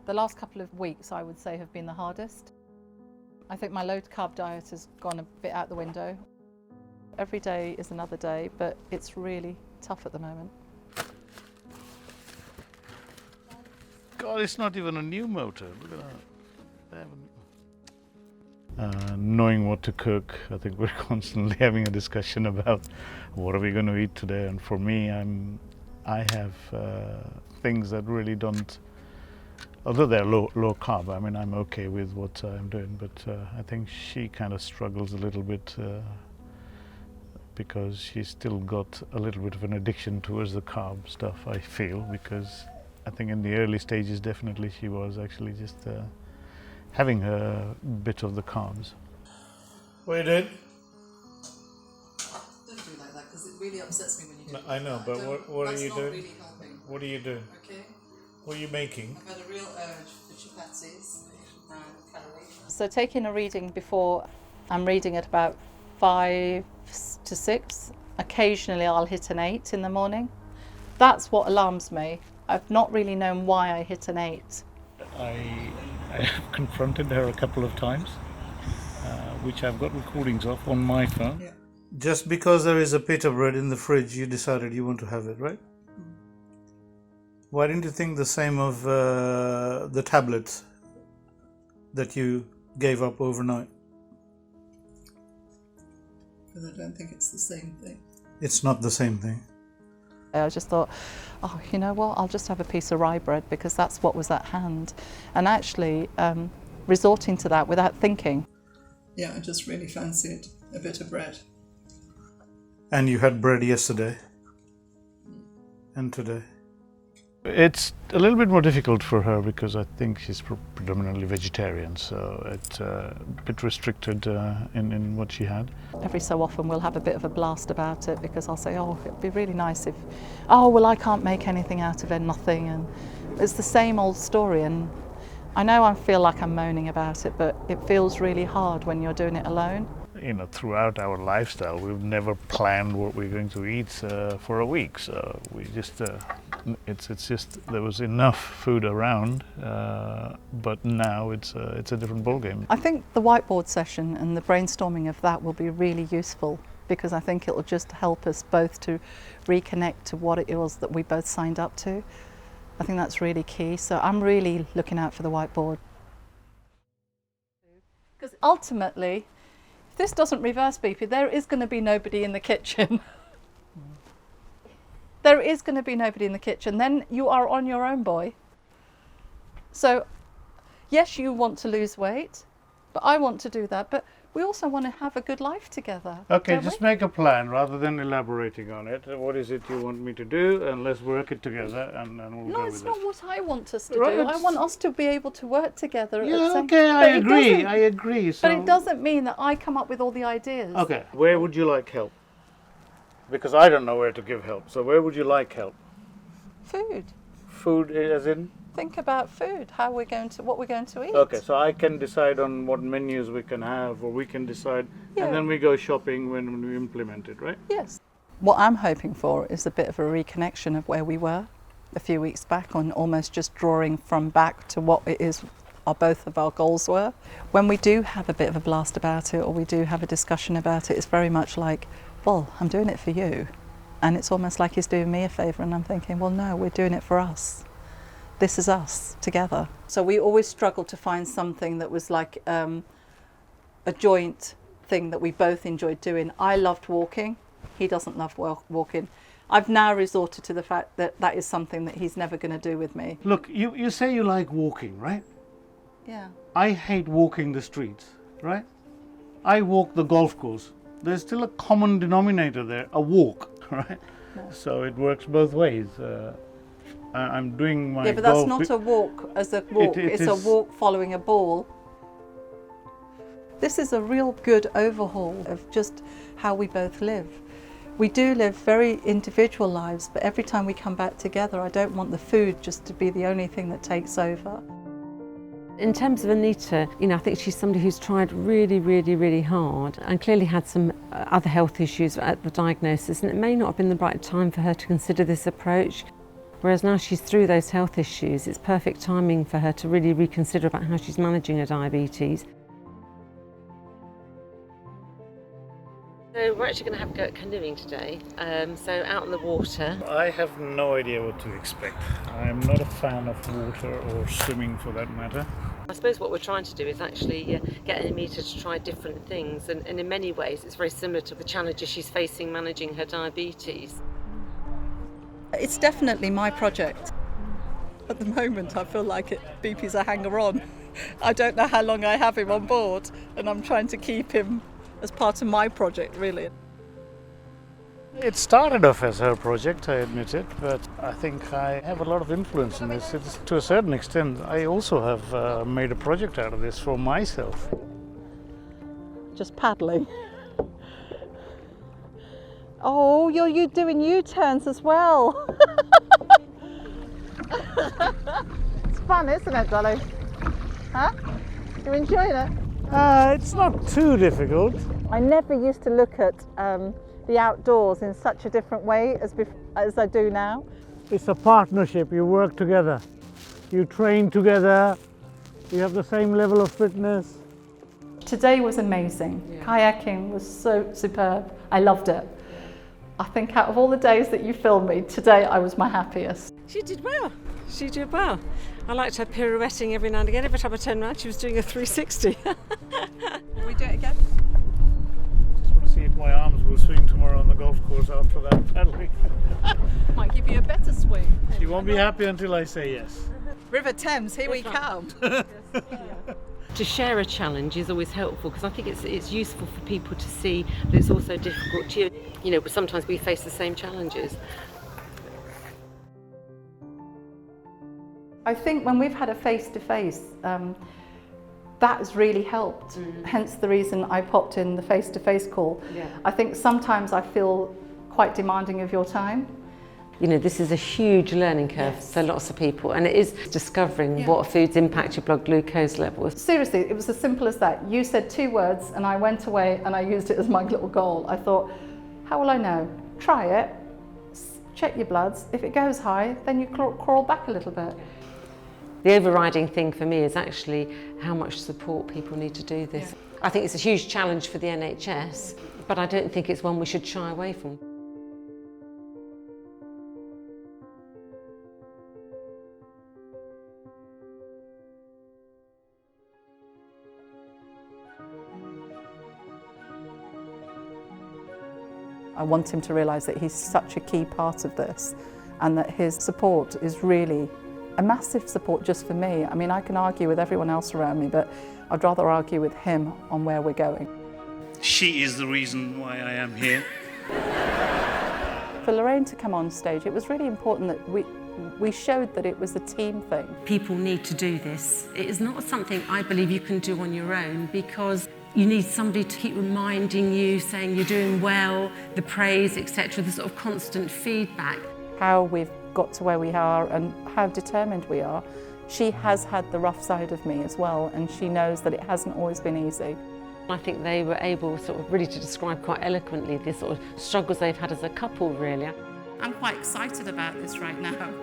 The last couple of weeks, I would say, have been the hardest. I think my low-carb diet has gone a bit out the window. Every day is another day, but it's really tough at the moment. God, it's not even a new motor. Look at that. Knowing what to cook, I think we're constantly having a discussion about what are we going to eat today. And for me, I have things that really don't, although they're low carb, I mean, I'm okay with what I'm doing, but I think she kind of struggles a little bit because she's still got a little bit of an addiction towards the carb stuff, I feel, because I think in the early stages, definitely she was actually just having a bit of the carbs. What are you doing? Don't do like that, because it really upsets me when you do No, it. I know, but what are you doing? That's not really helping. What are you doing? Okay? What are you making? I've had a real urge for chapatis and curry. So taking a reading before, I'm reading at about 5 to 6. Occasionally I'll hit an 8 in the morning. That's what alarms me. I've not really known why I hit an 8. I have confronted her a couple of times, which I've got recordings of on my phone. Yeah. Just because there is a pita bread in the fridge, you decided you want to have it, right? Why didn't you think the same of the tablets that you gave up overnight? Because I don't think it's the same thing. It's not the same thing. I just thought, oh, you know what, I'll just have a piece of rye bread because that's what was at hand. And actually resorting to that without thinking. Yeah, I just really fancied a bit of bread. And you had bread yesterday and today. It's a little bit more difficult for her because I think she's predominantly vegetarian, so it's a bit restricted in what she had. Every so often we'll have a bit of a blast about it because I'll say, oh, it'd be really nice if, oh, well, I can't make anything out of it, nothing. And it's the same old story. And I know I feel like I'm moaning about it, but it feels really hard when you're doing it alone. You know, throughout our lifestyle, we've never planned what we're going to eat for a week. So we just, it's just there was enough food around, but now it's a different ballgame. I think the whiteboard session and the brainstorming of that will be really useful because I think it will just help us both to reconnect to what it was that we both signed up to. I think that's really key. So I'm really looking out for the whiteboard. Because ultimately, if this doesn't reverse BP, there is going to be nobody in the kitchen. There is going to be nobody in the kitchen. Then you are on your own, boy. So, yes, you want to lose weight, but I want to do that. But we also want to have a good life together. Okay, just make a plan rather than elaborating on it. What is it you want me to do? And let's work it together and we'll go with it. No, it's not what I want us to do. I want us to be able to work together. Yeah, okay, I agree. So, but it doesn't mean that I come up with all the ideas. Okay, where would you like help? Because I don't know where to give help. So where would you like help? Food. Food as in? Think about food, what we're going to eat. Okay, so I can decide on what menus we can have, or we can decide, and then we go shopping when we implement it, right? Yes. What I'm hoping for is a bit of a reconnection of where we were a few weeks back, on almost just drawing from back to what it is both of our goals were. When we do have a bit of a blast about it, or we do have a discussion about it, it's very much like, well, I'm doing it for you. And it's almost like he's doing me a favour, and I'm thinking, well, no, we're doing it for us. This is us together. So we always struggled to find something that was like a joint thing that we both enjoyed doing. I loved walking. He doesn't love walking. I've now resorted to the fact that that is something that he's never going to do with me. Look, you say you like walking, right? Yeah. I hate walking the streets, right? I walk the golf course. There's still a common denominator there, a walk, right? No. So it works both ways. I'm doing my but that's not a walk as a walk. It's a walk following a ball. This is a real good overhaul of just how we both live. We do live very individual lives, but every time we come back together, I don't want the food just to be the only thing that takes over. In terms of Anita, I think she's somebody who's tried really, really, really hard and clearly had some other health issues at the diagnosis, and it may not have been the right time for her to consider this approach. Whereas now she's through those health issues, it's perfect timing for her to really reconsider about how she's managing her diabetes. So we're actually going to have a go at canoeing today, so out on the water. I have no idea what to expect. I'm not a fan of water or swimming for that matter. I suppose what we're trying to do is actually get Urmita to try different things, and in many ways it's very similar to the challenges she's facing managing her diabetes. It's definitely my project. At the moment I feel like BP's a hanger-on. I don't know how long I have him on board, and I'm trying to keep him as part of my project, really. It started off as her project, I admit it, but I think I have a lot of influence in this. To a certain extent, I also have made a project out of this for myself. Just paddling. Oh, you're doing U-turns as well. It's fun, isn't it, Dolly? Huh? You enjoying it? It's not too difficult. I never used to look at the outdoors in such a different way as I do now. It's a partnership, you work together, you train together, you have the same level of fitness. Today was amazing. Kayaking was so superb. I loved it. I think out of all the days that you filmed me, today I was my happiest. She did well. She did well. I liked her pirouetting every now and again. Every time I turned around, she was doing a 360. Will we do it again? Just want to see if my arms will swing tomorrow on the golf course after that paddling. Might give you a better swing. She won't be happy until I say yes. River Thames, here we come. To share a challenge is always helpful, because I think it's useful for people to see that it's also difficult to, you know, sometimes we face the same challenges. I think when we've had a face-to-face, that has really helped. Hence the reason I popped in the face-to-face call. Yeah. I think sometimes I feel quite demanding of your time. You know, this is a huge learning curve for lots of people, and it is discovering what foods impact your blood glucose levels. Seriously, it was as simple as that. You said 2 words and I went away and I used it as my little goal. I thought, how will I know? Try it, check your bloods. If it goes high, then you crawl back a little bit. The overriding thing for me is actually how much support people need to do this. I think it's a huge challenge for the NHS, but I don't think it's one we should shy away from. I want him to realise that he's such a key part of this, and that his support is really a massive support just for me. I mean, I can argue with everyone else around me, but I'd rather argue with him on where we're going. She is the reason why I am here. For Lorraine to come on stage, it was really important that we showed that it was a team thing. People need to do this. It is not something I believe you can do on your own, because you need somebody to keep reminding you, saying you're doing well, the praise, etc., the sort of constant feedback. How we've got to where we are and how determined we are. She has had the rough side of me as well, and she knows that it hasn't always been easy. I think they were able sort of really to describe quite eloquently the sort of struggles they've had as a couple, really. I'm quite excited about this right now.